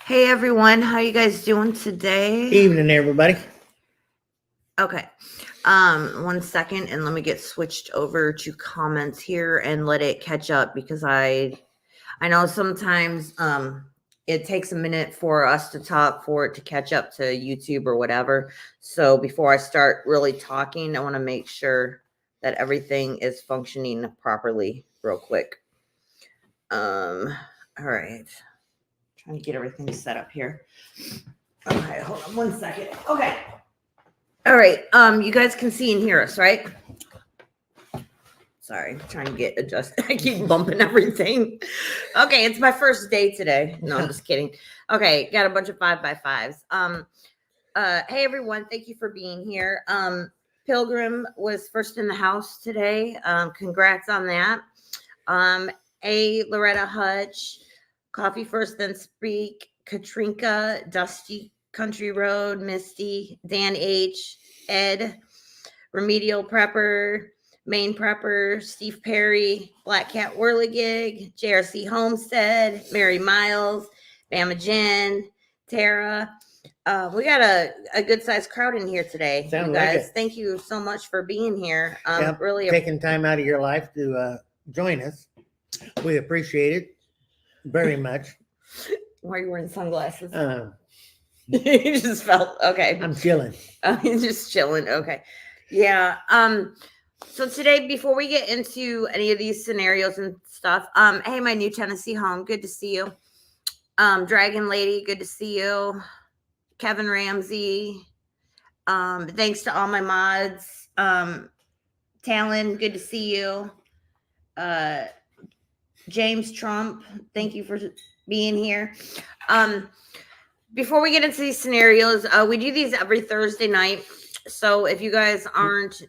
Hey everyone, how you guys doing today? Evening, everybody. Okay. 1 second and let me get switched over to comments here and let it catch up because I know sometimes it takes a minute for us to talk for it to catch up to YouTube or whatever. So before I start really talking, I want to make sure that everything is functioning properly real quick. All right. Trying to get everything set up here. Okay, hold on 1 second. Okay. All right. You guys can see and hear us, right? Sorry, trying to get adjusted. I keep bumping everything. Okay, it's my first day today. No, I'm just kidding. Okay, got a bunch of 5x5s. Hey everyone, thank you for being here. Pilgrim was first in the house today. Congrats on that. Loretta Hutch, Coffee First Then Speak, Katrinka, Dusty Country Road, Misty, Dan H, Ed, Remedial Prepper, Main Prepper, Steve Perry, Black Cat Whirligig, JRC Homestead, Mary Miles, Bama Jen, Tara. We got a good sized crowd in here today. Sound you like guys, it. thank you so much for being here. Yep, Really taking time out of your life to join us. We appreciate it very much. Why are you wearing sunglasses? Uh, You just felt okay. I'm chilling. He's just chilling. Okay. Yeah. So today, before we get into any of these scenarios and stuff, hey, my new Tennessee home, good to see you. Dragon Lady, good to see you. Kevin Ramsey. Thanks to all my mods. Talon, good to see you. James Trump, thank you for being here. Before we get into these scenarios, we do these every Thursday night. So if you guys aren't,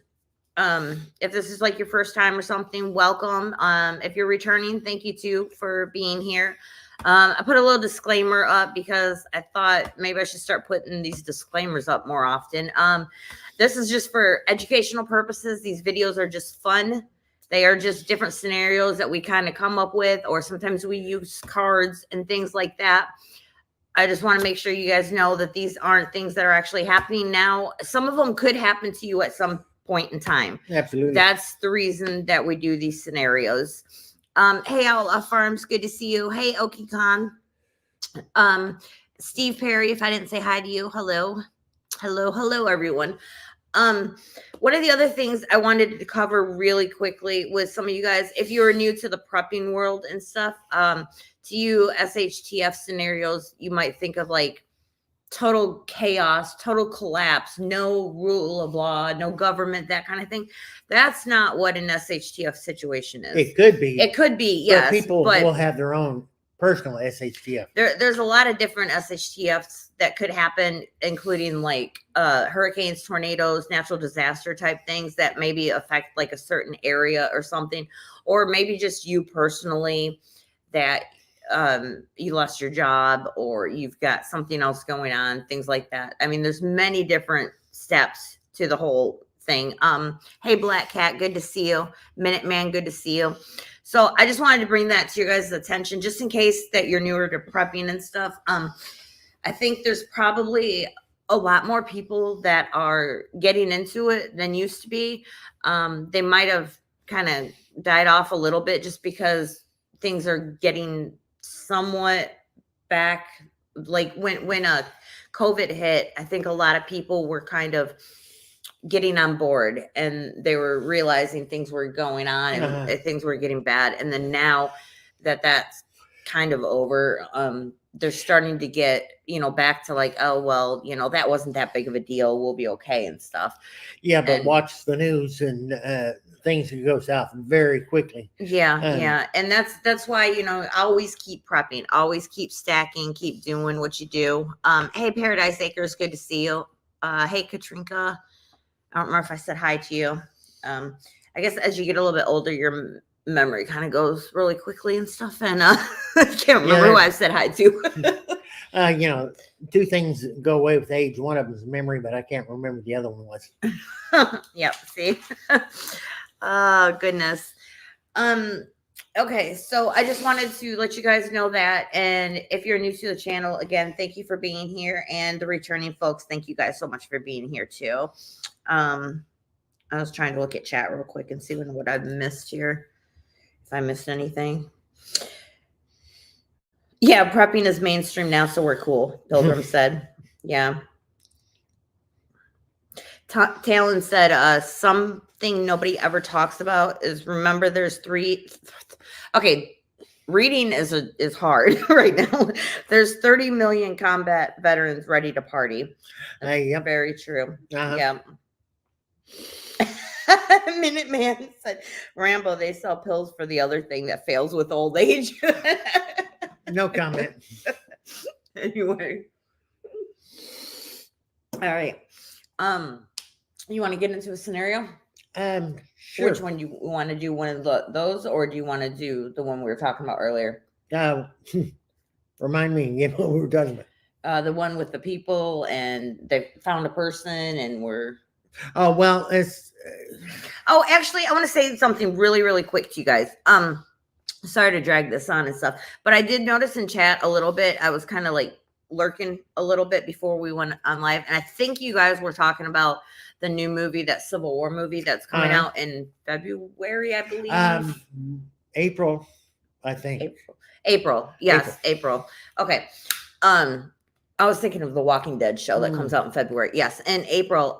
if this is like your first time or something, welcome. If you're returning, thank you too for being here. I put a little disclaimer up because I thought maybe I should start putting these disclaimers up more often. This is just for educational purposes. These videos are just fun. They are just different scenarios that we kind of come up with, or sometimes we use cards and things like that. I just want to make sure you guys know that these aren't things that are actually happening now. Some of them could happen to you at some point in time. Absolutely. That's the reason that we do these scenarios. Hey, Owl Farms, good to see you. Hey, Oki Khan. Steve Perry, if I didn't say hi to you, hello. Hello, everyone. One of the other things I wanted to cover really quickly with some of you guys, if you're new to the prepping world and stuff, to you SHTF scenarios, you might think of like total chaos, total collapse, no rule of law, no government, that kind of thing. That's not what an SHTF situation is. It could be. It could be, yes. People will have their own personal SHTF. There's a lot of different SHTFs that could happen, including like hurricanes, tornadoes, natural disaster type things that maybe affect like a certain area or something, or maybe just you personally that you lost your job or you've got something else going on, things like that. I mean, there's many different steps to the whole thing. Hey, Black Cat, good to see you. Minuteman, good to see you. So I just wanted to bring that to your guys' attention, just in case that you're newer to prepping and stuff. I think there's probably a lot more people that are getting into it than used to be. They might have kind of died off a little bit just because things are getting somewhat back. Like when COVID hit, I think a lot of people were kind of getting on board and they were realizing things were going on and things were getting bad. And then now that that's kind of over, they're starting to get, back to like, oh, well, that wasn't that big of a deal. We'll be okay and stuff. Yeah, but watch the news and things can go south very quickly. Yeah. And that's why, always keep prepping, always keep stacking, keep doing what you do. Hey, Paradise Acres, good to see you. Hey, Katrinka. I don't remember if I said hi to you. I guess as you get a little bit older, your memory kind of goes really quickly and stuff. And I can't remember who I said hi to. Two things go away with age. One of them is memory, but I can't remember the other one was. Yep. See. Oh, goodness. Okay, so I just wanted to let you guys know that. And if you're new to the channel, again, thank you for being here. And the returning folks, thank you guys so much for being here too. I was trying to look at chat real quick and see what I've missed here. If I missed anything. Yeah, prepping is mainstream now, so we're cool, Pilgrim said. Yeah. Talon said, something nobody ever talks about is remember there's three. Okay, reading is hard right now. There's 30 million combat veterans ready to party. Yep. Very true. Uh-huh. Yeah. Minuteman said, Rambo, they sell pills for the other thing that fails with old age. No comment. Anyway. All right. You want to get into a scenario? Sure. Which one you want to do? One of those, or do you want to do the one we were talking about earlier? Remind me again what we were talking about. The one with the people and they found a person and we're. Oh well, it's. Oh, actually, I want to say something really, really quick to you guys. Sorry to drag this on and stuff, but I did notice in chat a little bit. I was kind of like lurking a little bit before we went on live, and I think you guys were talking about the new movie, that Civil War movie that's coming out in February, I believe. April, I think. April. Yes, April. Okay. I was thinking of the Walking Dead show that comes out in February. Yes, in April.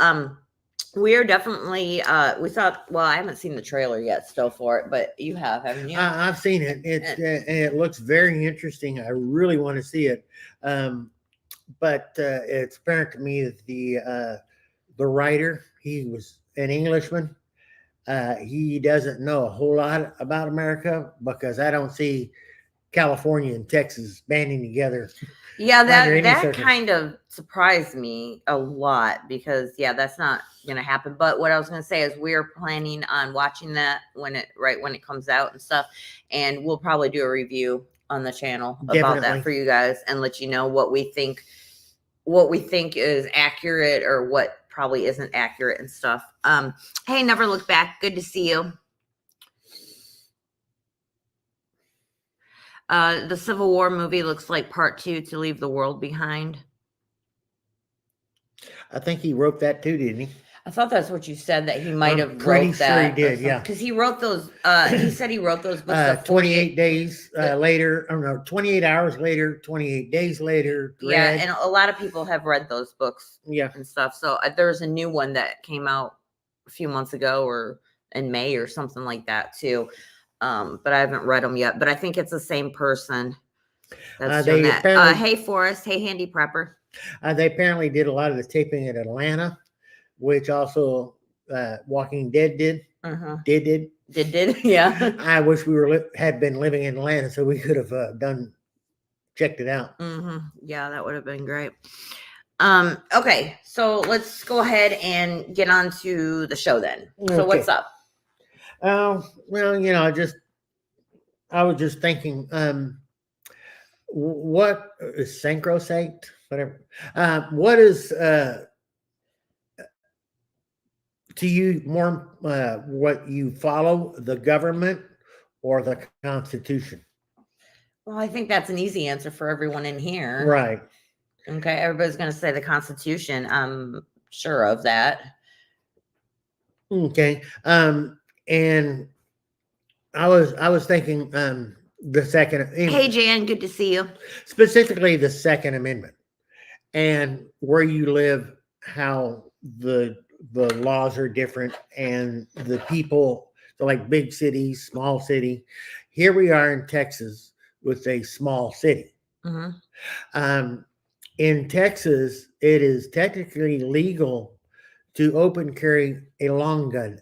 We are definitely we thought, well, I haven't seen the trailer yet still for it, but you have, haven't you? I've seen it. It looks very interesting. I really want to see it. But it's apparent to me that the writer, he was an Englishman. He doesn't know a whole lot about America because I don't see California and Texas banding together. Yeah, that kind of surprised me a lot because that's not gonna happen. But what I was gonna say is we're planning on watching that when it comes out and stuff, and we'll probably do a review on the channel about that for you guys and let you know what we think is accurate or what probably isn't accurate and stuff. Hey, Never Look Back, good to see you. The Civil War movie looks like part 2 to Leave the World Behind. I think he wrote that too, didn't he? I thought that's what you said, that he might have pretty wrote that. Sure he did, yeah. Because he wrote those, he said he wrote those books 28 days later, or no, 28 hours later, 28 days later. Yeah, and a lot of people have read those books and stuff. So there's a new one that came out a few months ago or in May or something like that too. But I haven't read them yet. But I think it's the same person that's doing that. Hey, Forrest. Hey, Handy Prepper. They apparently did a lot of the taping in Atlanta, which also Walking Dead did. Did. Yeah. I wish we had been living in Atlanta so we could have checked it out. Yeah, that would have been great. Okay, so let's go ahead and get on to the show then. So what's up? Well, I was just thinking, what is synchrocyte? Whatever. What is to you more what you follow, the government or the Constitution? Well, I think that's an easy answer for everyone in here. Right. Okay, everybody's going to say the Constitution. I'm sure of that. Okay. And I was thinking the second. Hey, Jan, good to see you. Specifically, the Second Amendment and where you live, how the laws are different, and the people. So, like big cities, small city. Here we are in Texas with a small city. In Texas, it is technically legal to open carry a long gun,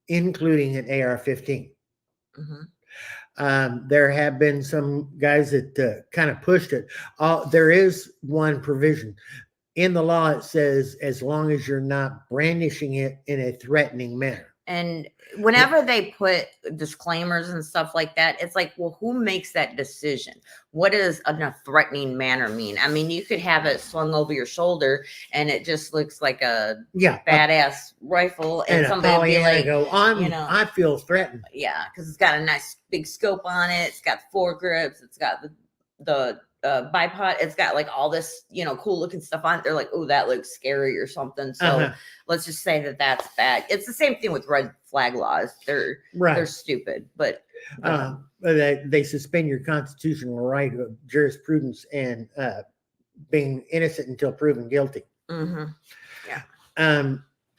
including an AR-15. There have been some guys that kind of pushed it. There is one provision in the law. It says as long as you're not brandishing it in a threatening manner. And whenever they put disclaimers and stuff like that, it's like, well, who makes that decision? What does in a threatening manner mean? I mean, you could have it slung over your shoulder and it just looks like a badass rifle, and somebody would be like, I feel threatened. Yeah, because it's got a nice big scope on it. It's got foregrips. It's got the bipod. It's got like all this, cool looking stuff on it. They're like, oh, that looks scary or something. So let's just say that that's bad. It's the same thing with red flag laws. They're stupid, but they suspend your constitutional right of jurisprudence and being innocent until proven guilty. Yeah.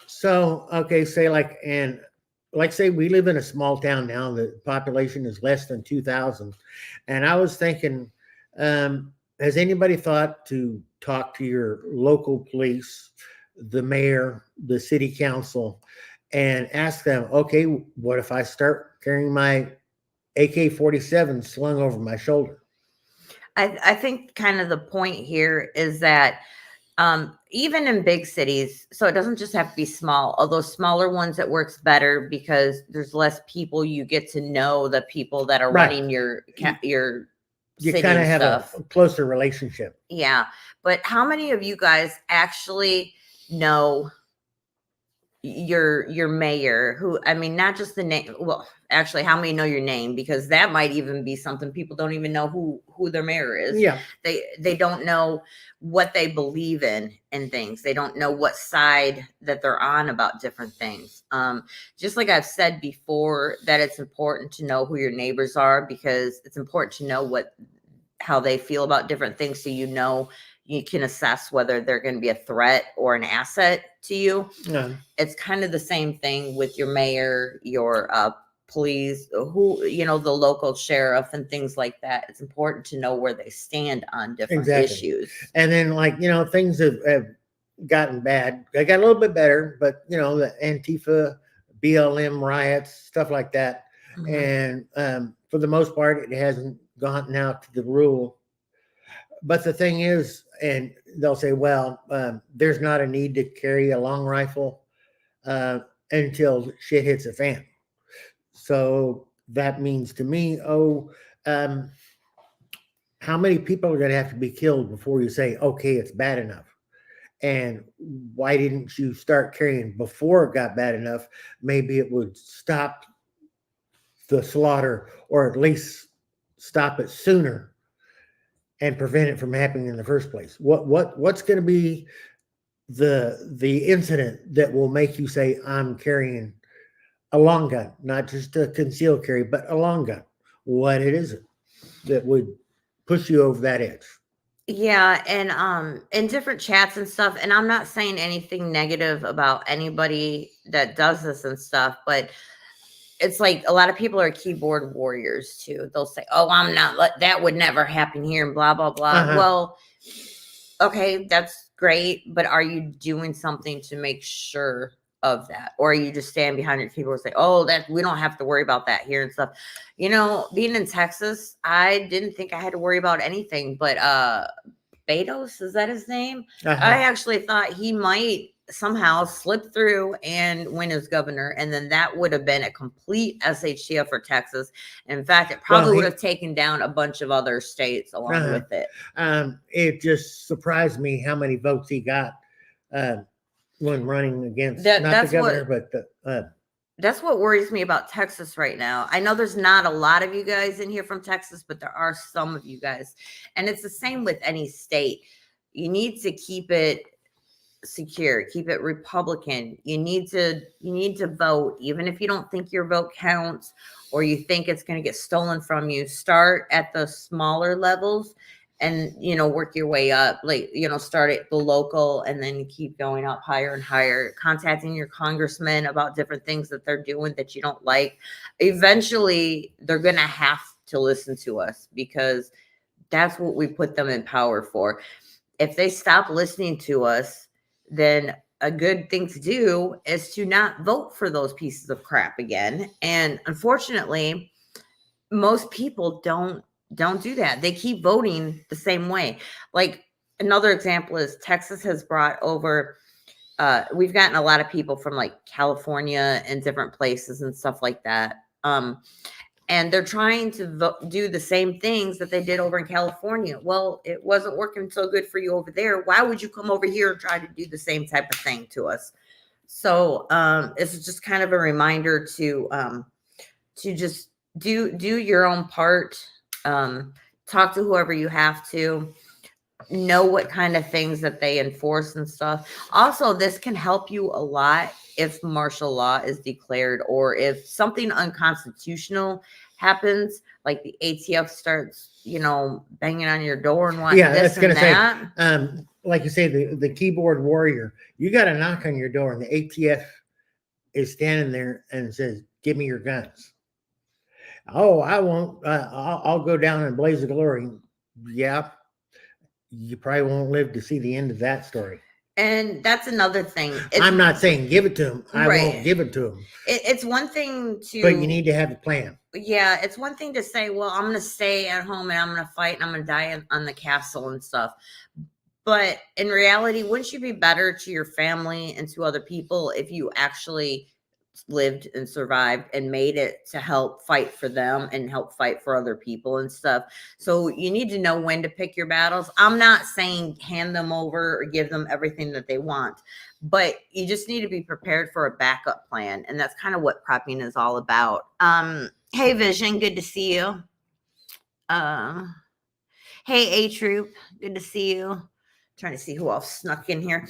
So okay, say we live in a small town now. The population is less than 2,000, and I was thinking, has anybody thought to talk to your local police, the mayor, the city council, and ask them, okay, what if I start carrying my AK-47 slung over my shoulder? I think kind of the point here is that even in big cities, so it doesn't just have to be small, although smaller ones, it works better because there's less people. You get to know the people that are running your you kind of have a closer relationship. Yeah. But how many of you guys actually know your mayor, who, I mean, not just the name, well, actually, how many know your name? Because that might even be something. People don't even know who their mayor is. Yeah. They don't know what they believe in things. They don't know what side that they're on about different things. Just like I've said before, that it's important to know who your neighbors are, because it's important to know how they feel about different things, so you can assess whether they're going to be a threat or an asset to you. Yeah. It's kind of the same thing with your mayor, your police, the local sheriff and things like that. It's important to know where they stand on different issues. And then, things have gotten bad. They got a little bit better, but the Antifa, BLM riots, stuff like that. And for the most part, it hasn't gone out to the rule. But the thing is, and they'll say, well, there's not a need to carry a long rifle until shit hits the fan. So that means to me, how many people are going to have to be killed before you say, okay, it's bad enough? And why didn't you start carrying before it got bad enough? Maybe it would stop the slaughter, or at least stop it sooner and prevent it from happening in the first place. What's going to be the incident that will make you say, I'm carrying a long gun, not just a concealed carry, but a long gun? What is it that would push you over that edge? Yeah, and in different chats and stuff, and I'm not saying anything negative about anybody that does this and stuff, but it's like a lot of people are keyboard warriors too. They'll say, oh, I'm not, that would never happen here, and blah, blah, blah. Well, okay, that's great, but are you doing something to make sure of that? Or are you just standing behind your keyboard and say, oh, that we don't have to worry about that here and stuff? Being in Texas, I didn't think I had to worry about anything, but Betos, is that his name? I actually thought he might somehow slip through and win as governor, and then that would have been a complete SHTF for Texas. In fact, it probably would have taken down a bunch of other states along with it. It just surprised me how many votes he got when running against not the governor, but that's what worries me about Texas right now. I know there's not a lot of you guys in here from Texas, but there are some of you guys, and it's the same with any state. You need to keep it secure, keep it Republican. You need to vote, even if you don't think your vote counts or you think it's going to get stolen from you. Start at the smaller levels and work your way up, start at the local and then keep going up higher and higher, contacting your congressman about different things that they're doing that you don't like. Eventually they're going to have to listen to us, because that's what we put them in power for. If they stop listening to us, then a good thing to do is to not vote for those pieces of crap again. And unfortunately, most people don't do that. They keep voting the same way. Like, another example is Texas has brought over we've gotten a lot of people from like California and different places and stuff like that. And they're trying to do the same things that they did over in California. Well, it wasn't working so good for you over there. Why would you come over here and try to do the same type of thing to us? So it's just kind of a reminder to just do your own part. Talk to whoever you have to. Know what kind of things that they enforce and stuff. Also, this can help you a lot if martial law is declared or if something unconstitutional happens, like the ATF starts, banging on your door and what. Yeah, this that's gonna and that. say, like you say, the keyboard warrior. You got to knock on your door, and the ATF is standing there and says, "Give me your guns." Oh, I won't. I'll go down in blaze of glory. Yeah, you probably won't live to see the end of that story. And that's another thing. I'm not saying give it to him. I Right. won't give it to him. It's one thing to, But you need to have a plan. yeah, it's one thing to say, well, I'm going to stay at home and I'm going to fight and I'm going to die on the castle and stuff. But in reality, wouldn't you be better to your family and to other people if you actually lived and survived and made it to help fight for them and help fight for other people and stuff? So you need to know when to pick your battles. I'm not saying hand them over or give them everything that they want, but you just need to be prepared for a backup plan. And that's kind of what prepping is all about. Hey, Vision, good to see you. Hey, A Troop, good to see you. Trying to see who else snuck in here.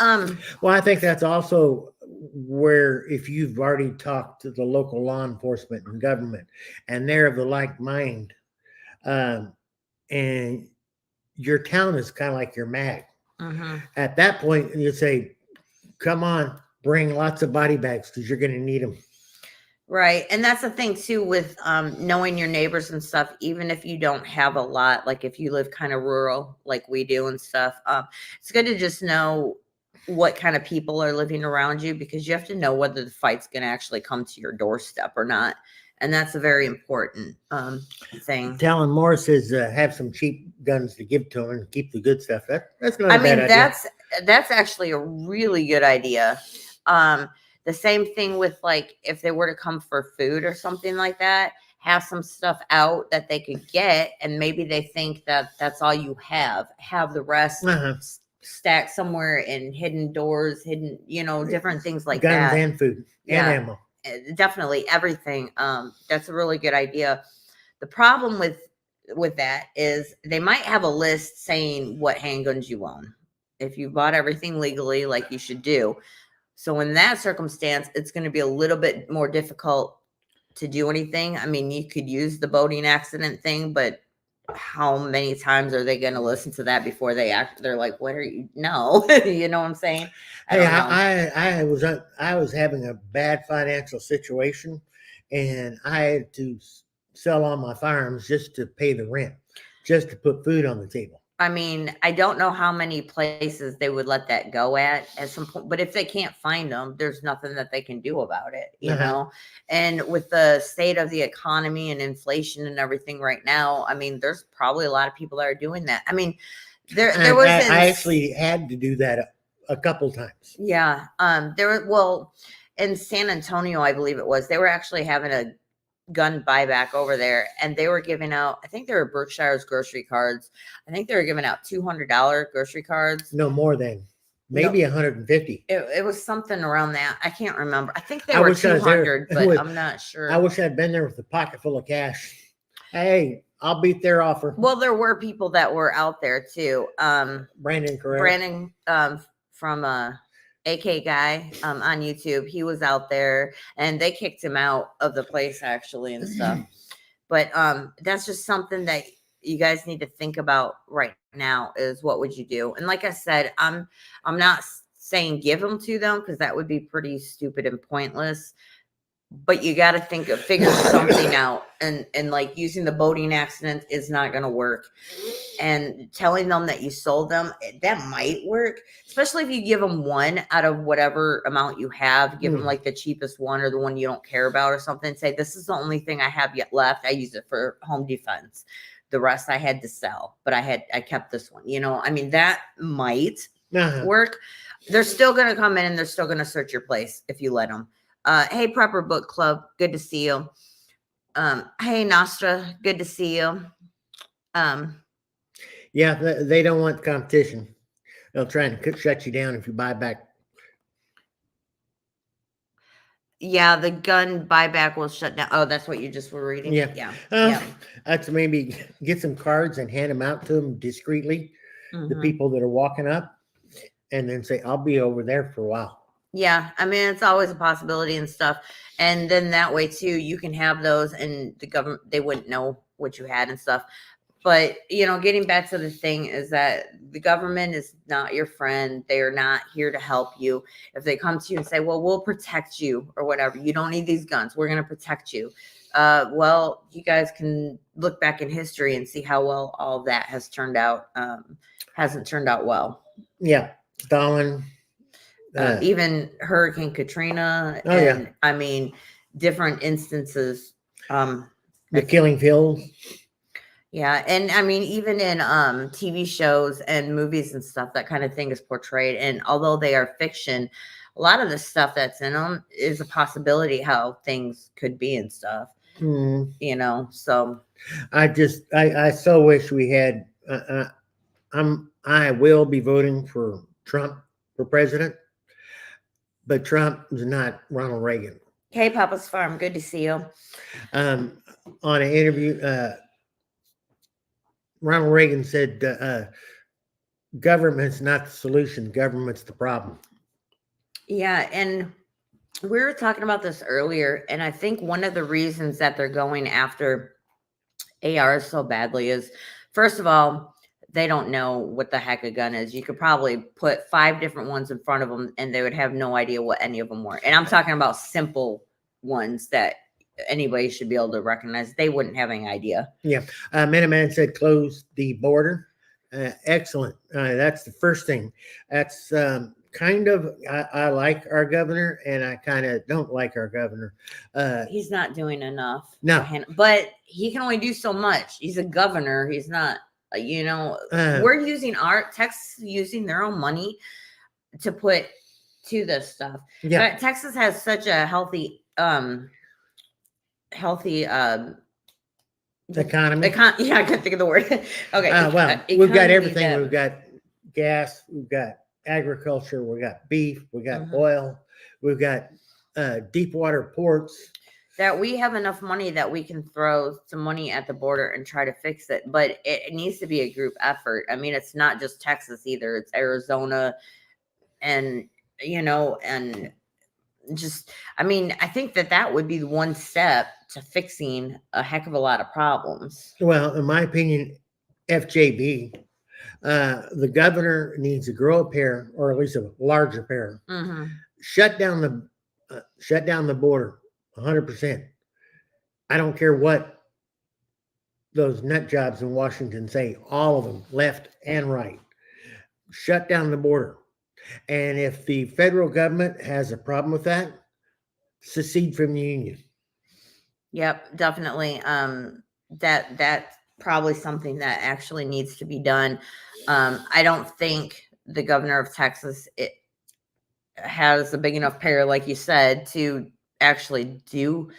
Well, I think that's also where if you've already talked to the local law enforcement and government and they're of the like mind, and your town is kind of like your mag. At that point, you say, come on, bring lots of body bags because you're going to need them. Right. And that's the thing too with knowing your neighbors and stuff, even if you don't have a lot, like if you live kind of rural like we do and stuff, it's good to just know what kind of people are living around you because you have to know whether the fight's going to actually come to your doorstep or not. And that's a very important thing. Talon Moore says have some cheap guns to give to him and keep the good stuff. That's not I a bad mean, idea. that's actually a really good idea. The same thing with like if they were to come for food or something like that, have some stuff out that they could get, and maybe they think that that's all you have. Have the rest stacked somewhere in hidden doors, hidden, different things like guns that. And food and ammo. Definitely everything. That's a really good idea. The problem with that is they might have a list saying what handguns you own if you bought everything legally like you should do. So in that circumstance, it's going to be a little bit more difficult to do anything. I mean, you could use the boating accident thing, but how many times are they going to listen to that before they act? They're like, what are you? No, you know what I'm saying? I was having a bad financial situation and I had to sell all my firearms just to pay the rent, just to put food on the table. I mean, I don't know how many places they would let that go at some point, but if they can't find them, there's nothing that they can do about it, you know? And with the state of the economy and inflation and everything right now, I mean, there's probably a lot of people that are doing that. I mean, there was. I actually had to do that a couple times. Yeah. In San Antonio, I believe it was, they were actually having a gun buyback over there, and they were giving out, I think they were Berkshire's grocery cards. I think they were giving out $200 grocery cards. No more than maybe 150. It was something around that. I can't remember. I think they were 200, but I'm not sure. I wish I'd been there with a pocket full of cash. Hey, I'll beat their offer. Well, there were people that were out there too. Brandon from AK guy on YouTube, he was out there and they kicked him out of the place actually and stuff. But that's just something that you guys need to think about right now is what would you do? And like I said, I'm not saying give them to them because that would be pretty stupid and pointless. But you got to figure something out, and like using the boating accident is not going to work. And telling them that you sold them, that might work, especially if you give them one out of whatever amount you have. Give them like the cheapest one or the one you don't care about or something. Say, this is the only thing I have yet left. I use it for home defense. The rest I had to sell, but I kept this one. I mean, that might work, they're still going to come in and they're still going to search your place if you let them. Hey, Prepper Book Club, good to see you. Hey, Nostra, good to see you. Yeah, they don't want competition. They'll try and shut you down if you buy back. Yeah, the gun buyback will shut down. Oh, that's what you just were reading? Yeah. Yeah. That's maybe get some cards and hand them out to them discreetly, the people that are walking up, and then say, I'll be over there for a while. Yeah, I mean, it's always a possibility and stuff. And then that way, too, you can have those and the government, they wouldn't know what you had and stuff. But, getting back to the thing is that the government is not your friend. They are not here to help you. If they come to you and say, well, we'll protect you or whatever, you don't need these guns, we're going to protect you. Well, you guys can look back in history and see how well all that has turned out. Hasn't turned out well. Yeah. Stalin. Even Hurricane Katrina. Oh, yeah. I mean, different instances. The killing fields. Yeah, and I mean, even in TV shows and movies and stuff, that kind of thing is portrayed. And although they are fiction, a lot of the stuff that's in them is a possibility how things could be and stuff. So I so wish we had. I will be voting for Trump for president, but Trump is not Ronald Reagan. Hey, Papa's Farm, good to see you. On an interview, Ronald Reagan said, government's not the solution, government's the problem. Yeah, and we were talking about this earlier, and I think one of the reasons that they're going after ARs so badly is, first of all, they don't know what the heck a gun is. You could probably put 5 different ones in front of them, and they would have no idea what any of them were. And I'm talking about simple ones that anybody should be able to recognize. They wouldn't have any idea. Yeah. Minuteman said close the border. Excellent. That's the first thing. That's kind of, I like our governor, and I kind of don't like our governor. He's not doing enough. No. But he can only do so much. He's a governor. He's not, we're using Texas using their own money to put to this stuff. Yeah. But Texas has such a healthy economy. Yeah, I couldn't think of the word. Okay. Well, we've got everything. We've got gas. We've got agriculture. We got beef. We got oil. We've got deep water ports. That we have enough money that we can throw some money at the border and try to fix it. But it needs to be a group effort. I mean, it's not just Texas either. It's Arizona and, and just, I mean, I think that would be one step to fixing a heck of a lot of problems. Well, in my opinion, FJB, the governor needs to grow a pair, or at least a larger pair. Shut down the border 100%. I don't care what those nut jobs in Washington say, all of them, left and right. Shut down the border. And if the federal government has a problem with that, secede from the union. Yep, definitely. That's probably something that actually needs to be done. I don't think the governor of Texas has a big enough pair, like you said, to actually do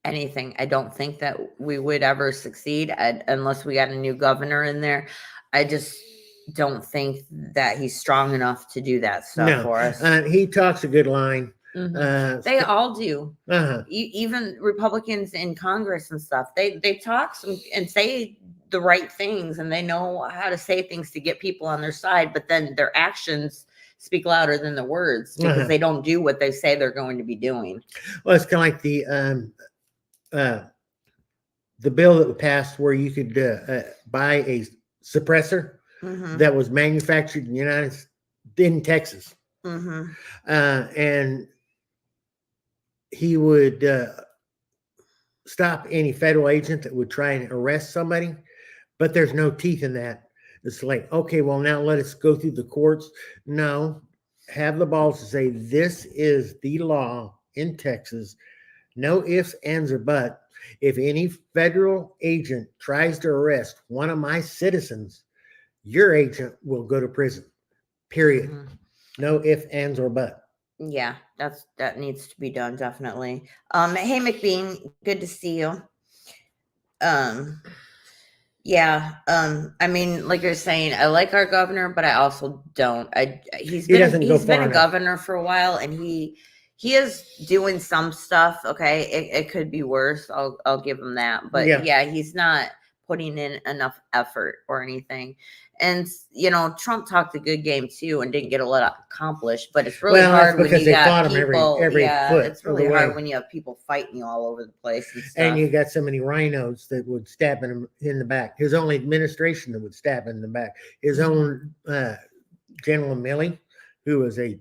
anything. I don't think that we would ever succeed unless we got a new governor in there. I just don't think that he's strong enough to do that stuff for us. He talks a good line. They all do. Even Republicans in Congress and stuff, they talk and say the right things, and they know how to say things to get people on their side, but then their actions speak louder than the words because they don't do what they say they're going to be doing. Well, it's kind of like the bill that passed where you could buy a suppressor that was manufactured in Texas. And he would stop any federal agent that would try and arrest somebody, but there's no teeth in that. It's like, okay, well, now let us go through the courts. No, have the balls to say, this is the law in Texas. No ifs, ands, or buts. If any federal agent tries to arrest one of my citizens, your agent will go to prison. Period. Mhm. No ifs, ands, or but. Yeah, that needs to be done definitely. Hey McBean, good to see you. Um, yeah, I mean, like you're saying, I like our governor, but I also don't. He's He been doesn't go he's been far a enough. governor for a while, and he is doing some stuff. Okay, it could be worse. I'll give him that, but Yeah. yeah, he's not putting in enough effort or anything. And Trump talked a good game too, and didn't get a lot accomplished. But it's really Well, that's hard when because you they got fought him people. every Yeah, foot it's of the really hard way. when you have people fighting you all over the place and And stuff. you got so many rhinos that would stab him in the back. His own administration that would stab him in the back. His Mhm. own General Milley, who was a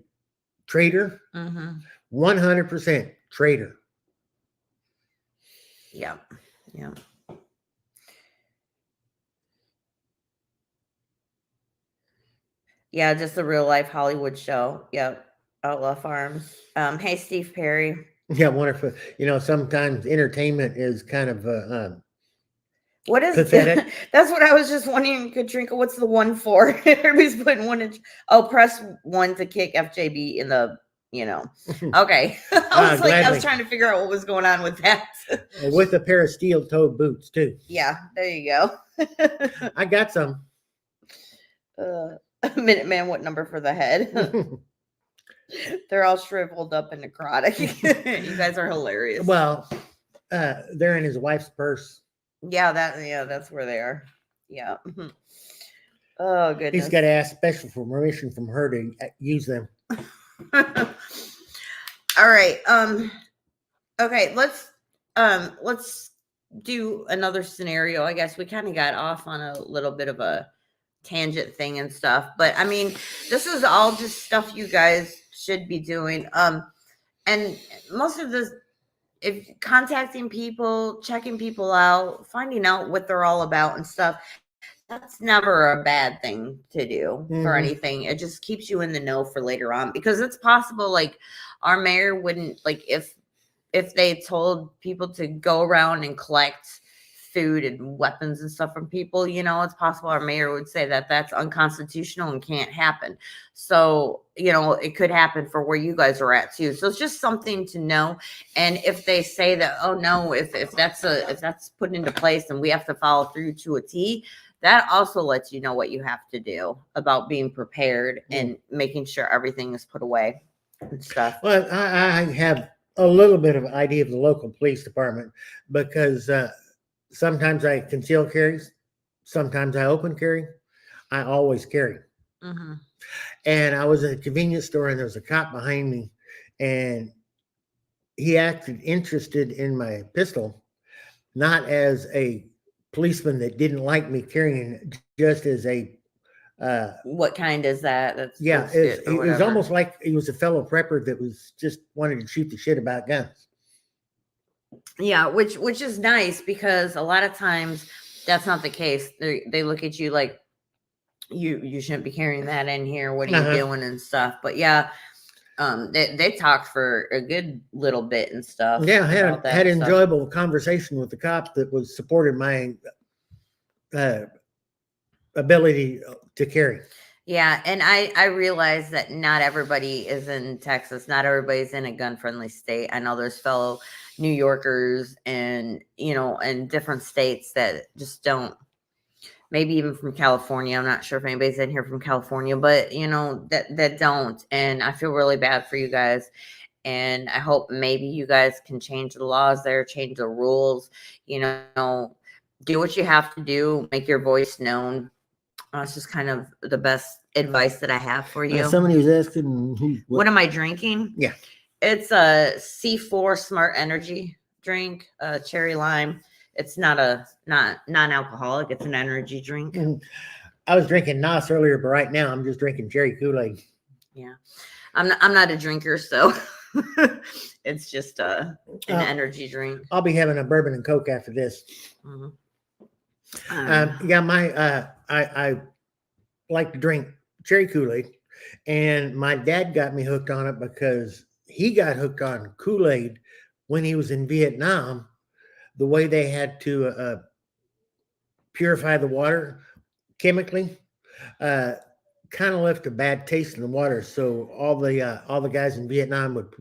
traitor, Mm-hmm. 100% traitor. Yeah. Yeah. Yeah, just a real life Hollywood show. Yep. Outlaw Farms. Hey Steve Perry. Yeah, wonderful. Sometimes entertainment is kind of What is pathetic. that's what I was just wondering, Katrinka. What's the one for? Everybody's putting one in. Oh, press one to kick FJB in the. Okay. I was Gladly. trying to figure out what was going on with that. With a pair of steel-toed boots too. Yeah, there you go. I got some. Minuteman, what number for the head? They're all shriveled up and necrotic. You guys are hilarious. Well, they're in his wife's purse. Yeah, that's where they are. Yeah. Oh goodness. He's got to ask special permission from her to use them. All right. Okay, let's do another scenario. I guess we kind of got off on a little bit of a tangent thing and stuff, but I mean, this is all just stuff you guys should be doing. And most of this, if contacting people, checking people out, finding out what they're all about and stuff, that's never a bad thing to do for anything. It just keeps you in the know for later on, because it's possible, like, our mayor wouldn't, like, if they told people to go around and collect food and weapons and stuff from people, it's possible our mayor would say that that's unconstitutional and can't happen. So, it could happen for where you guys are at too. So it's just something to know. And if they say that, oh no, if that's put into place and we have to follow through to a T, that also lets you know what you have to do about being prepared and making sure everything is put away and stuff. Well, I have a little bit of idea of the local police department, because sometimes I conceal carries, sometimes I open carry. I always carry. Mm-hmm. And I was at a convenience store and there was a cop behind me, and he acted interested in my pistol, not as a policeman that didn't like me carrying it, just as a what kind is that? it was almost like he was a fellow prepper that was just wanted to shoot the shit about guns. Yeah, which is nice, because a lot of times that's not the case. They look at you like you shouldn't be carrying that in here. What are you doing and stuff? But yeah, they talked for a good little bit and stuff. Yeah, I had an enjoyable conversation with the cop that was supported my ability to carry. Yeah, and I realize that not everybody is in Texas. Not everybody's in a gun-friendly state. I know there's fellow New Yorkers and in different states that just don't. Maybe even from California. I'm not sure if anybody's in here from California, but that don't. And I feel really bad for you guys. And I hope maybe you guys can change the laws there, change the rules. Do what you have to do, make your voice known. It's just kind of the best advice that I have for you. Somebody was asking, what am I drinking? Yeah, it's a C4 Smart Energy drink, cherry lime. It's not non-alcoholic. It's an energy drink. I was drinking NOS earlier, but right now I'm just drinking cherry Kool-Aid. Yeah, I'm not a drinker, so it's just an energy drink. I'll be having a bourbon and Coke after this. Mm-hmm. I like to drink cherry Kool-Aid, and my dad got me hooked on it because he got hooked on Kool-Aid when he was in Vietnam. The way they had to purify the water chemically, because kind of left a bad taste in the water. So all the guys in Vietnam would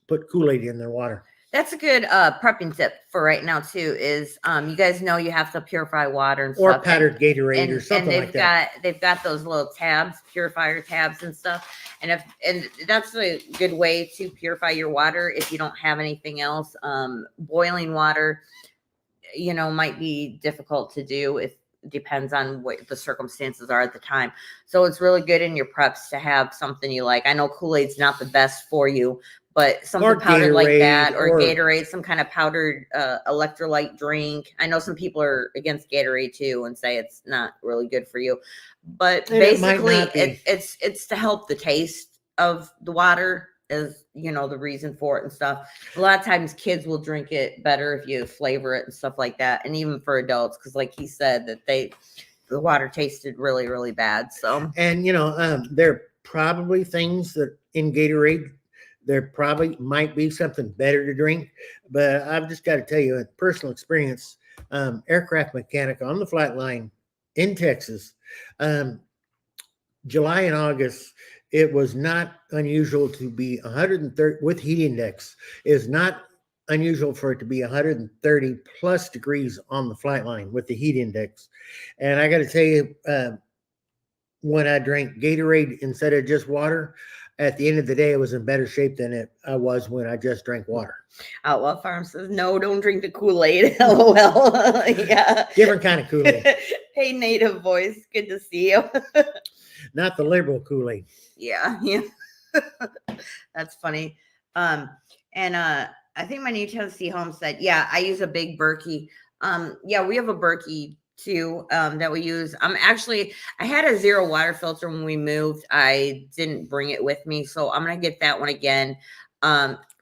put Kool-Aid in their water. That's a good prepping tip for right now too. Is you guys know you have to purify water and Or stuff, powdered Gatorade or something they've like that. they've got those little tabs, purifier tabs and stuff. And that's a good way to purify your water if you don't have anything else. Boiling water, might be difficult to do if depends on what the circumstances are at the time. So it's really good in your preps to have something you like. I know Kool-Aid's not the best for you, but something powdered like that, or Gatorade, some kind of powdered electrolyte drink. I know some people are against Gatorade too and say it's not really good for you, but basically it's to help the taste of the water is the reason for it and stuff. A lot of times kids will drink it better if you flavor it and stuff like that, and even for adults, because like he said that the water tasted really, really bad. So, and there are probably things that in Gatorade there probably might be something better to drink, but I've just got to tell you a personal experience. Aircraft mechanic on the flat line in Texas, July and August, it was not unusual to be 130 with heat index. It is not unusual for it to be 130 plus degrees on the flight line with the heat index. And I got to tell you, when I drank Gatorade instead of just water, at the end of the day, it was in better shape than I was when I just drank water. Outlaw Farm says, no, don't drink the Kool-Aid. LOL. Yeah. Different kind of Kool-Aid. Hey, Native Voice. Good to see you. Not the liberal Kool-Aid. Yeah. That's funny. And I think my New Tennessee home said, yeah, I use a big Berkey. Yeah, we have a Berkey too that we use. I had a zero water filter when we moved. I didn't bring it with me, so I'm gonna get that one again,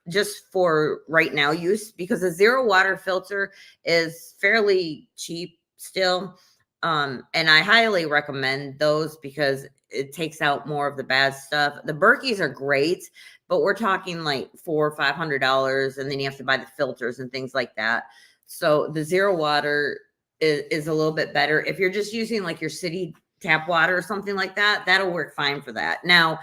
just for right now use, because a zero water filter is fairly cheap still. And I highly recommend those because it takes out more of the bad stuff. The Berkeys are great, but we're talking like $400 or $500, and then you have to buy the filters and things like that. So the zero water is a little bit better. If you're just using like your city tap water or something like that, that'll work fine for that. Now,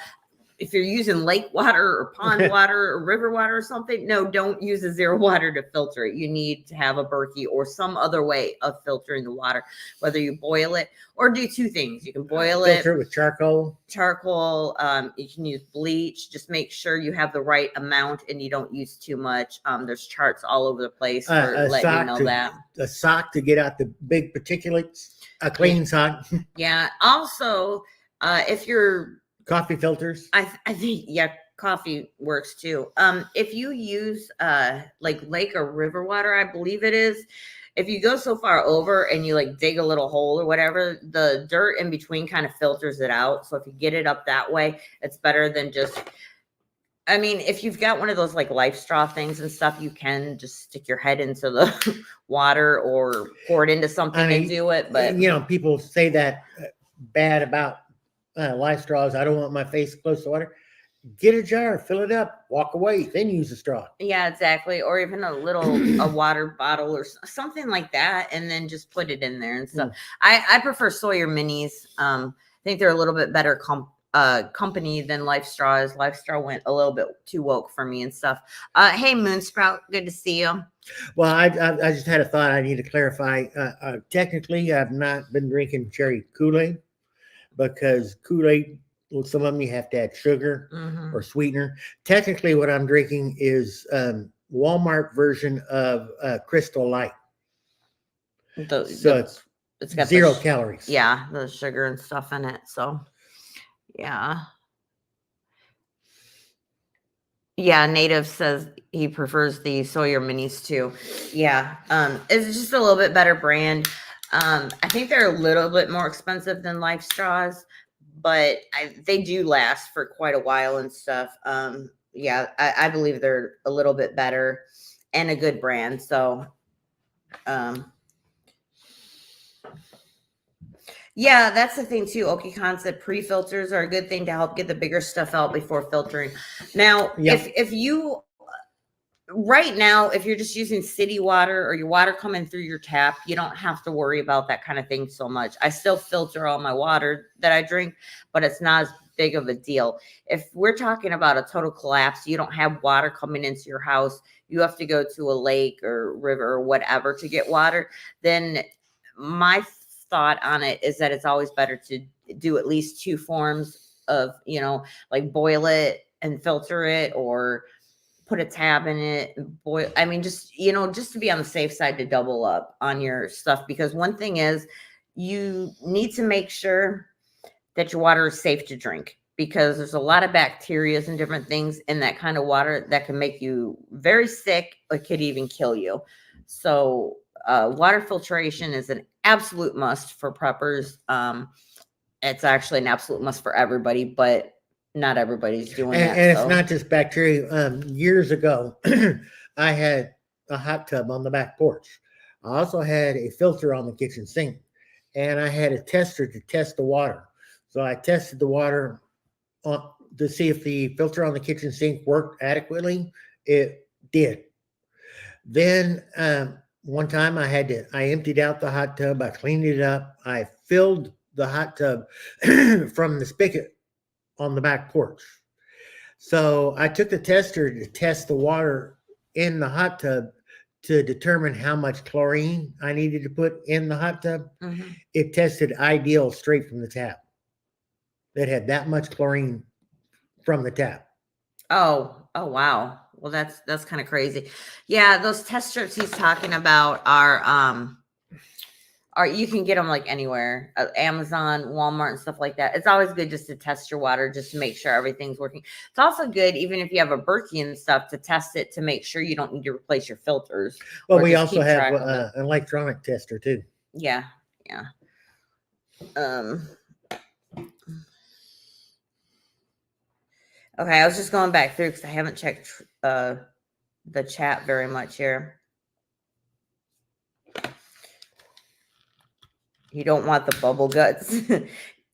if you're using lake water or pond water or river water or something, no, don't use a zero water to filter it. You need to have a Berkey or some other way of filtering the water, whether you boil it or do two things. You can boil filter it with charcoal. You can use bleach. Just make sure you have the right amount and you don't use too much. There's charts all over the place for letting you know that. A sock to get out the big particulates. A clean sock. Yeah. Also, if you're coffee filters. I think, yeah, coffee works too. If you use like lake or river water, I believe it is, if you go so far over and you like dig a little hole or whatever, the dirt in between kind of filters it out. So if you get it up that way, it's better than just, I mean, if you've got one of those like life straw things and stuff, you can just stick your head into the water or pour it into something and do it. But people say that bad about life straws. I don't want my face close to water. Get a jar, fill it up, walk away, then use a straw. Yeah, exactly. Or even a water bottle or something like that, and then just put it in there and stuff. I prefer Sawyer Minis. I think they're a little bit better company than Life Straws. Life Straw went a little bit too woke for me and stuff. Hey, Moonsprout, good to see you. Well, I just had a thought I need to clarify. Technically, I've not been drinking cherry Kool-Aid, because Kool-Aid, well, some of them you have to add sugar or sweetener. Technically, what I'm drinking is Walmart version of Crystal Light. So it's got 0 calories. Yeah, the sugar and stuff in it. So, yeah. Yeah, Native says he prefers the Sawyer Minis too. Yeah, it's just a little bit better brand. I think they're a little bit more expensive than Life Straws, but they do last for quite a while and stuff. Yeah, I believe they're a little bit better and a good brand. So, yeah, that's the thing too. Oki Khan said pre-filters are a good thing to help get the bigger stuff out before filtering. Now, if you right now, if you're just using city water or your water coming through your tap, you don't have to worry about that kind of thing so much. I still filter all my water that I drink, but it's not as big of a deal. If we're talking about a total collapse, you don't have water coming into your house, you have to go to a lake or river or whatever to get water, then my thought on it is that it's always better to do at least two forms of, like boil it and filter it, or put a tab in it and boil. I mean, just to be on the safe side, to double up on your stuff. Because one thing is, you need to make sure that your water is safe to drink, because there's a lot of bacteria and different things in that kind of water that can make you very sick or could even kill you. So water filtration is an absolute must for preppers. It's actually an absolute must for everybody, but not everybody's doing that. And it's not just bacteria. Years ago, I had a hot tub on the back porch. I also had a filter on the kitchen sink, and I had a tester to test the water. So I tested the water to see if the filter on the kitchen sink worked adequately. It did. Then one time I emptied out the hot tub. I cleaned it up. I filled the hot tub from the spigot on the back porch. So I took the tester to test the water in the hot tub to determine how much chlorine I needed to put in the hot tub. Mm-hmm. It tested ideal straight from the tap. It had that much chlorine from the tap. Oh, wow. Well, that's kind of crazy. Yeah, those test strips he's talking about are you can get them like anywhere, Amazon, Walmart, and stuff like that. It's always good just to test your water, just to make sure everything's working. It's also good, even if you have a Berkey and stuff, to test it to make sure you don't need to replace your filters. Well, we also have an electronic tester too. Yeah. Okay, I was just going back through because I haven't checked the chat very much here. You don't want the bubble guts.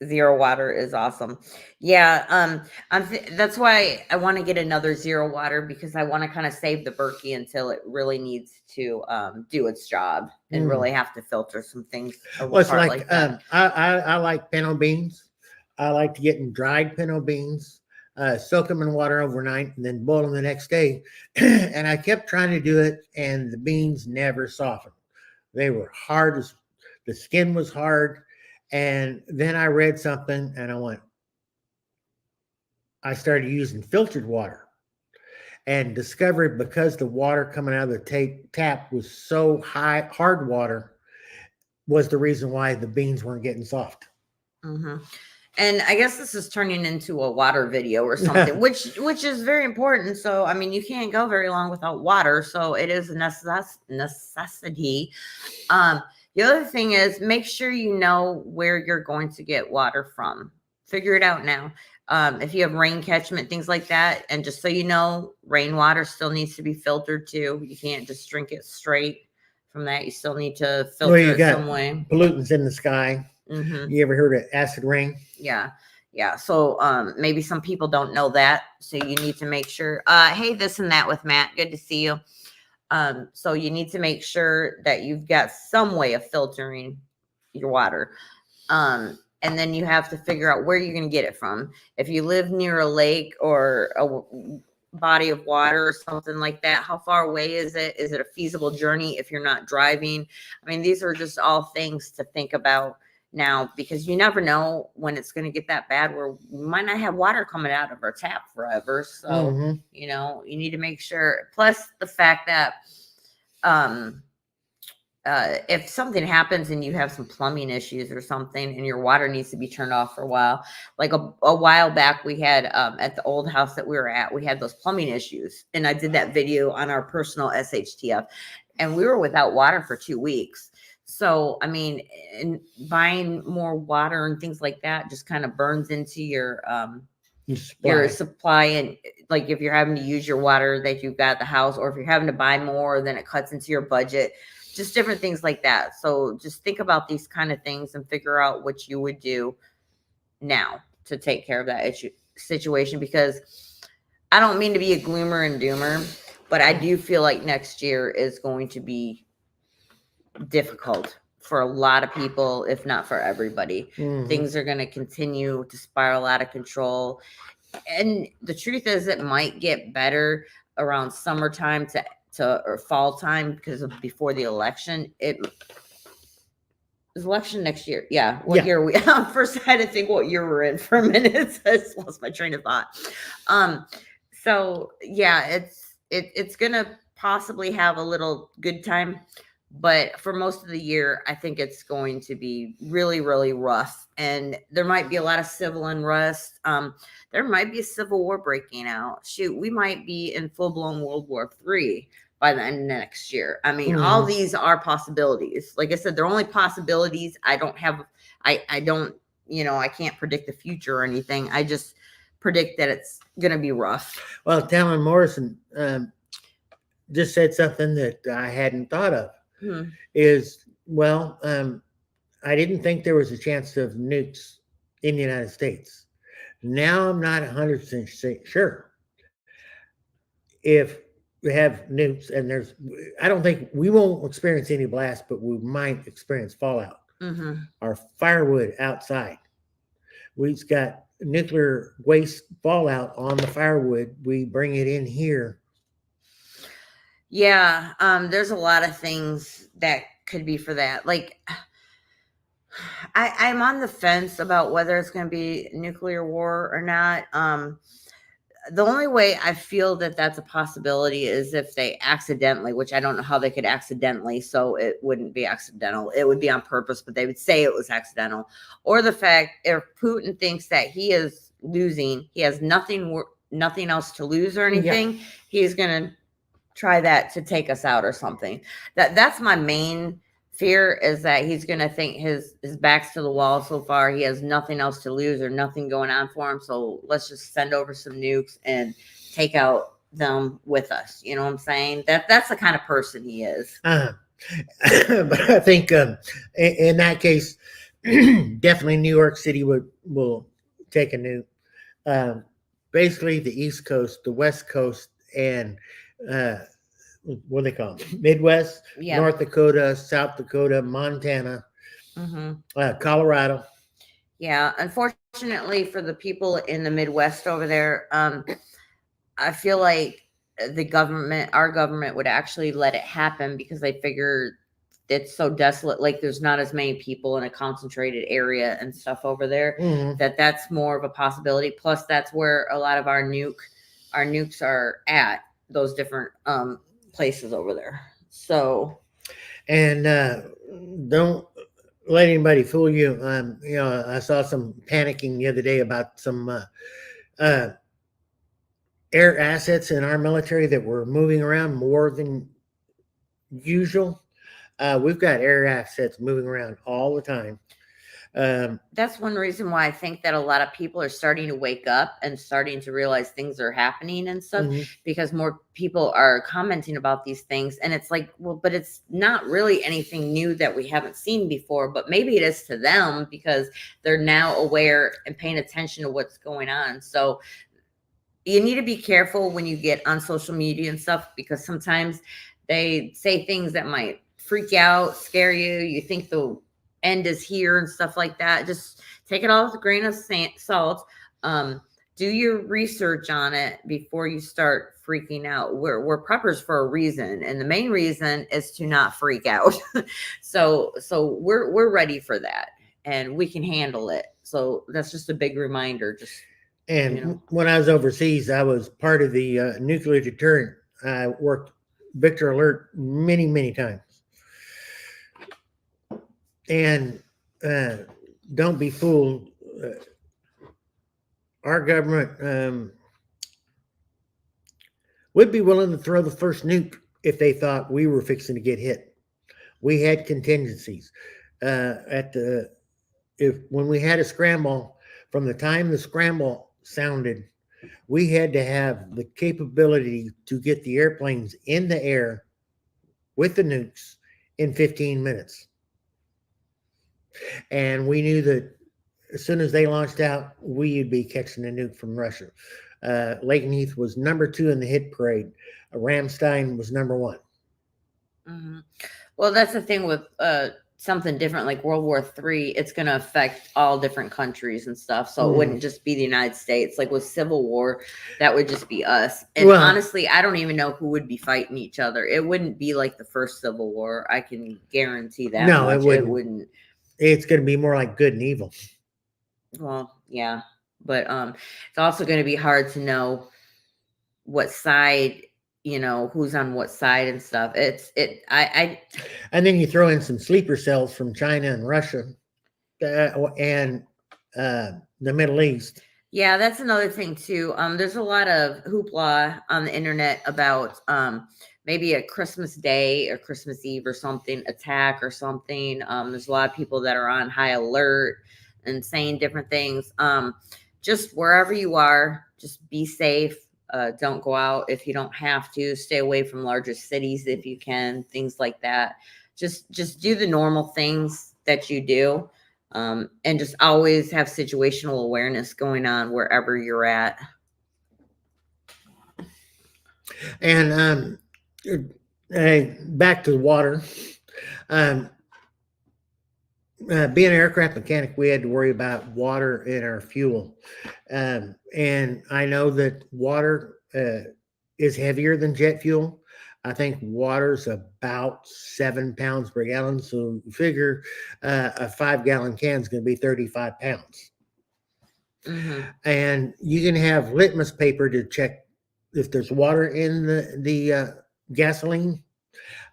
Zero water is awesome. Yeah, that's why I want to get another zero water, because I want to kind of save the Berkey until it really needs to do its job and really have to filter some things. Well, it's like that. I like pinto beans. I like to get in dried pinto beans, soak them in water overnight, and then boil them the next day. And I kept trying to do it, and the beans never softened. They were hard as the skin was hard. And then I read something and I started using filtered water, and discovered because the water coming out of the tap was so hard water was the reason why the beans weren't getting soft. Mm-hmm. And I guess this is turning into a water video or something, which is very important. So, I mean, you can't go very long without water. So it is a necessity. The other thing is, make sure you know where you're going to get water from. Figure it out now. If you have rain catchment, things like that. And just so you know, rainwater still needs to be filtered too. You can't just drink it straight from that. You still need to filter it some way. Pollutants in the sky. Mm-hmm. You ever heard of acid rain? Yeah. So maybe some people don't know that. So you need to make sure. Hey, this and that with Matt. Good to see you. So you need to make sure that you've got some way of filtering your water. And then you have to figure out where you're going to get it from. If you live near a lake or a body of water or something like that, how far away is it? Is it a feasible journey if you're not driving? I mean, these are just all things to think about now, because you never know when it's going to get that bad where we might not have water coming out of our tap forever. So, you need to make sure. Plus the fact that if something happens and you have some plumbing issues or something and your water needs to be turned off for a while, like a while back we had at the old house that we were at, we had those plumbing issues, and I did that video on our personal SHTF, and we were without water for 2 weeks. So, I mean, and buying more water and things like that just kind of burns into your supply. And like, if you're having to use your water that you've got at the house, or if you're having to buy more, then it cuts into your budget, just different things like that. So just think about these kind of things and figure out what you would do now to take care of that situation, because I don't mean to be a gloomer and doomer, But I do feel like next year is going to be difficult for a lot of people, if not for everybody. Mhm. Things are going to continue to spiral out of control. And the truth is, it might get better around summertime to or fall time because of before the election. It is election next year. Yeah. What Yeah. year are we? First, I had to think what year we're in for a minute. I just lost my train of thought. Um, so yeah, it's gonna possibly have a little good time, but for most of the year, I think it's going to be really, really rough. And there might be a lot of civil unrest. There might be a civil war breaking out. Shoot, we might be in full blown World War III by the end of next year. I mean, all Mhm. these are possibilities. Like I said, they're only possibilities. I don't have, I don't, I can't predict the future or anything. I just predict that it's going to be rough. Well, Talon Morrison just said something that I hadn't thought of. Hmm. Is well, I didn't think there was a chance of nukes in the United States. Now I'm not 100% sure if we have nukes and I don't think we won't experience any blast, but we might experience fallout. Mm-hmm. Our firewood outside. We've got nuclear waste fallout on the firewood. We bring it in here. Yeah, there's a lot of things that could be for that. Like, I'm on the fence about whether it's going to be nuclear war or not. The only way I feel that that's a possibility is if they accidentally, which I don't know how they could accidentally, so it wouldn't be accidental. It would be on purpose, but they would say it was accidental. Or the fact if Putin thinks that he is losing, he has nothing else to lose or anything, he's going to try that to take us out or something. That's my main fear, is that he's going to think his back's to the wall so far. He has nothing else to lose or nothing going on for him. So let's just send over some nukes and take out them with us. You know what I'm saying? That's the kind of person he is. But I think in that case, definitely New York City will take a nuke. Basically, the East Coast, the West Coast, and what do they call them? Midwest, Yeah. North Dakota, South Dakota, Montana, Colorado. Yeah. Unfortunately for the people in the Midwest over there, I feel like our government would actually let it happen because they figure it's so desolate. Like there's not as many people in a concentrated area and stuff over there, that's more of a possibility. Plus that's where a lot of our nukes are at, those different places over there. So, and don't let anybody fool you. I saw some panicking the other day about some air assets in our military that were moving around more than usual. We've got air assets moving around all the time. That's one reason why I think that a lot of people are starting to wake up and starting to realize things are happening and stuff, because more people are commenting about these things. And it's like, well, but it's not really anything new that we haven't seen before, but maybe it is to them because they're now aware and paying attention to what's going on. So you need to be careful when you get on social media and stuff, because sometimes they say things that might freak you out, scare you. You think the end is here and stuff like that. Just take it all with a grain of salt. Do your research on it before you start freaking out. We're preppers for a reason, and the main reason is to not freak out. so we're ready for that, and we can handle it. So that's just a big reminder. And when I was overseas, I was part of the nuclear deterrent. I worked Victor Alert many, many times. And don't be fooled. Our government would be willing to throw the first nuke if they thought we were fixing to get hit. We had contingencies. When we had a scramble, from the time the scramble sounded, we had to have the capability to get the airplanes in the air with the nukes in 15 minutes. And we knew that as soon as they launched out, we'd be catching a nuke from Russia. Lakenheath was number 2 in the hit parade. Ramstein was number 1. Mhm. Well, that's the thing with something different like World War III. It's going to affect all different countries and stuff. So it wouldn't just be the United States. Like with Civil War, that would just be us. And Well- honestly, I don't even know who would be fighting each other. It wouldn't be like the first Civil War. I can guarantee that. No, much. it wouldn't. It wouldn't. It's going to be more like good and evil. Well, yeah, but it's also going to be hard to know what side, who's on what side and stuff. And then you throw in some sleeper cells from China and Russia and the Middle East. Yeah, that's another thing too. There's a lot of hoopla on the internet about maybe a Christmas Day or Christmas Eve or something attack or something. There's a lot of people that are on high alert and saying different things. Just wherever you are, just be safe. Don't go out if you don't have to. Stay away from larger cities if you can. Things like that. Just do the normal things that you do. And just always have situational awareness going on wherever you're at. And back to the water. Being an aircraft mechanic, we had to worry about water in our fuel. And I know that water is heavier than jet fuel. I think water's about 7 pounds per gallon. So figure a 5-gallon can is going to be 35 pounds. Mm-hmm. And you can have litmus paper to check if there's water in the gasoline.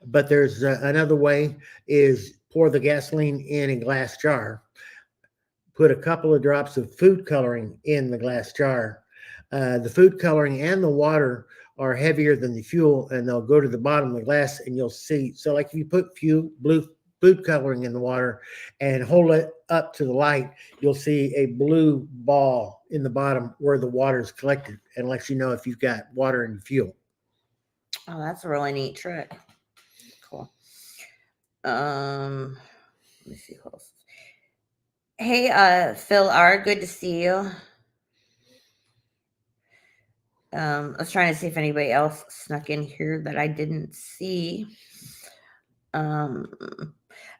But there's another way is pour the gasoline in a glass jar, put a couple of drops of food coloring in the glass jar. The food coloring and the water are heavier than the fuel, and they'll go to the bottom of the glass, and you'll see. So like if you put blue food coloring in the water and hold it up to the light, you'll see a blue ball in the bottom where the water is collected, and lets you know if you've got water in the fuel. Oh, that's a really neat trick. Cool. Let me see who else. Hey, Phil R, good to see you. I was trying to see if anybody else snuck in here that I didn't see.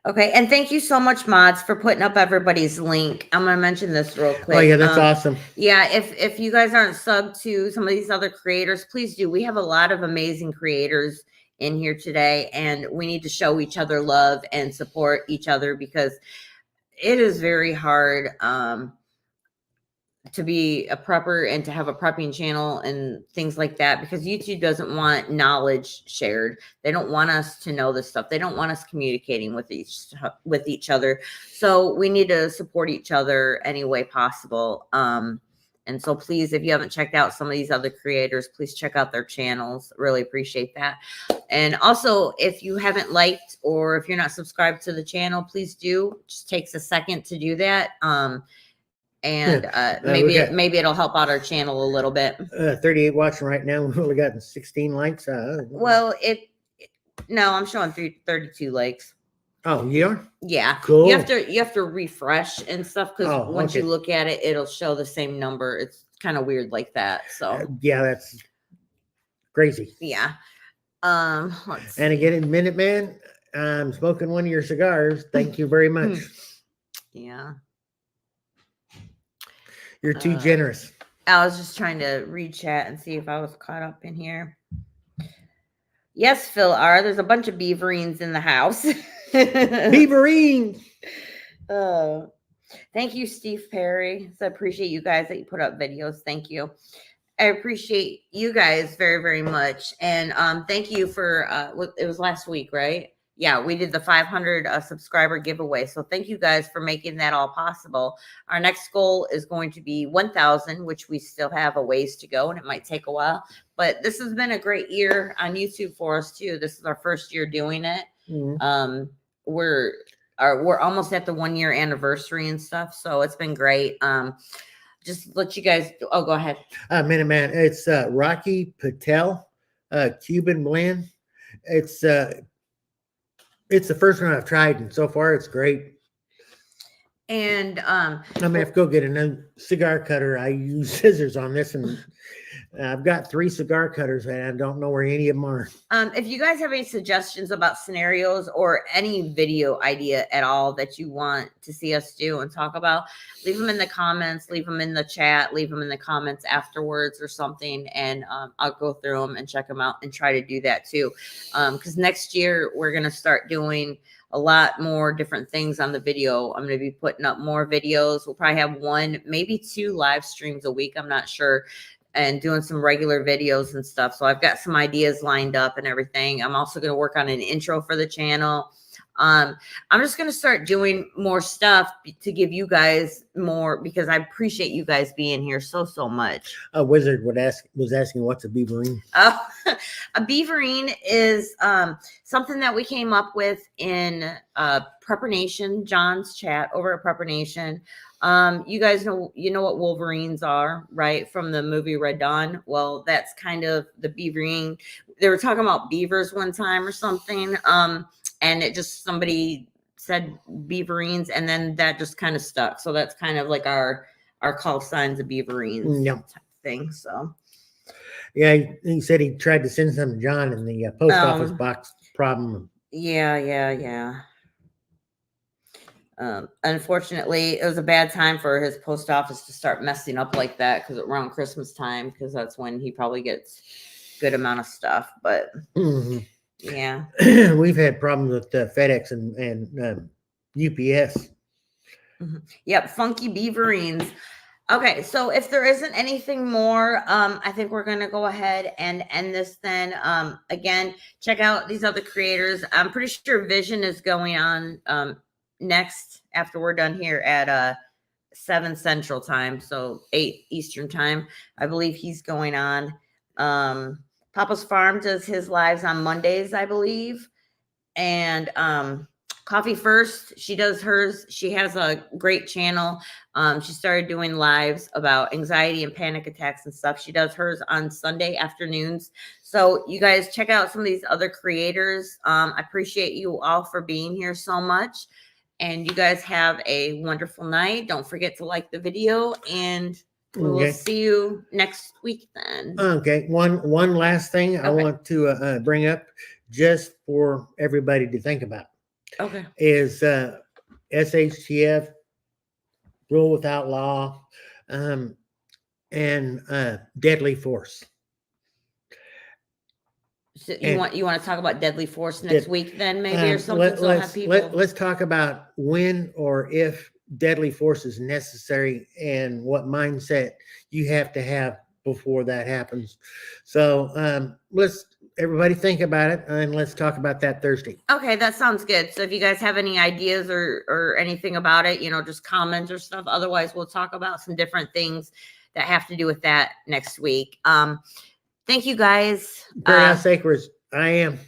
Okay, and thank you so much, mods, for putting up everybody's link. I'm gonna mention this real quick. Oh yeah, that's awesome. Yeah, if you guys aren't subbed to some of these other creators, please do. We have a lot of amazing creators in here today, and we need to show each other love and support each other because it is very hard to be a prepper and to have a prepping channel and things like that, because YouTube doesn't want knowledge shared. They don't want us to know this stuff. They don't want us communicating with each other. So we need to support each other any way possible. And so please, if you haven't checked out some of these other creators, please check out their channels. Really appreciate that. And also, if you haven't liked or if you're not subscribed to the channel, please do. It just takes a second to do that. And maybe it'll help out our channel a little bit. 38 watching right now. We've only gotten 16 likes. Well, no, I'm showing 32 likes. Oh, you are? Yeah. Cool. You have to refresh and stuff because once you look at it, it'll show the same number. It's kind of weird like that. So yeah, that's crazy. Yeah. And again, in Minuteman, I'm smoking one of your cigars. Thank you very much. Yeah. You're too generous. I was just trying to read chat and see if I was caught up in here. Yes, Phil R. There's a bunch of beaverines in the house. Beaverines. Thank you, Steve Perry. So I appreciate you guys that you put up videos. Thank you. I appreciate you guys very, very much. And thank you for it was last week, right? Yeah, we did the 500 subscriber giveaway. So thank you guys for making that all possible. Our next goal is going to be 1,000, which we still have a ways to go, and it might take a while. But this has been a great year on YouTube for us too. This is our first year doing it. Mm-hmm. We're almost at the 1-year anniversary and stuff, so it's been great. Just let you guys. Oh, go ahead. Minuteman, it's Rocky Patel, Cuban blend. It's the first one I've tried, and so far it's great. And I'm gonna have to go get another cigar cutter. I use scissors on this, and I've got 3 cigar cutters, and I don't know where any of them are. if you guys have any suggestions about scenarios or any video idea at all that you want to see us do and talk about, leave them in the comments, leave them in the chat, leave them in the comments afterwards or something, and I'll go through them and check them out and try to do that too. Because next year we're gonna start doing a lot more different things on the video. I'm going to be putting up more videos. We'll probably have 1, maybe 2 live streams a week. I'm not sure. And doing some regular videos and stuff. So I've got some ideas lined up and everything. I'm also going to work on an intro for the channel. I'm just going to start doing more stuff to give you guys more, because I appreciate you guys being here so much. A wizard was asking, what's a beaverine? A beaverine is something that we came up with in Prepper Nation, John's chat over at Prepper Nation. You guys know, what Wolverines are, right? From the movie Red Dawn. Well, that's kind of the beaverine. They were talking about beavers one time or something. And it just, somebody said beaverines, and then that just kind of stuck. So that's kind of like our call signs of beaverines type thing. So yeah, he said he tried to send some to John in the post office box problem. Yeah. Unfortunately, it was a bad time for his post office to start messing up like that, because around Christmas time, because that's when he probably gets good amount of stuff. But yeah, we've had problems with FedEx and UPS. Yep, funky beaverines. Okay, so if there isn't anything more, I think we're going to go ahead and end this then. Again, check out these other creators. I'm pretty sure Vision is going on next after we're done here at 7 Central Time, so 8 Eastern Time. I believe he's going on. Papa's Farm does his lives on Mondays, I believe. And Coffee First, she does hers. She has a great channel. She started doing lives about anxiety and panic attacks and stuff. She does hers on Sunday afternoons. So you guys check out some of these other creators. I appreciate you all for being here so much. And you guys have a wonderful night. Don't forget to like the video, and we will see you next week then. Okay. One last thing I want to bring up, just for everybody to think about. Okay. Is SHTF, rule without law, and deadly force. So you want to talk about deadly force next week then, maybe, or something? Let's talk about when or if deadly force is necessary, and what mindset you have to have before that happens. So let's everybody think about it, and let's talk about that Thursday. Okay, that sounds good. So if you guys have any ideas or anything about it, just comments or stuff. Otherwise, we'll talk about some different things that have to do with that next week. Thank you, guys. Sacred, I am.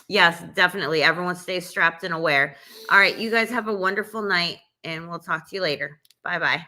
Yes, definitely. Everyone stay strapped and aware. All right, you guys have a wonderful night, and we'll talk to you later. Bye-bye.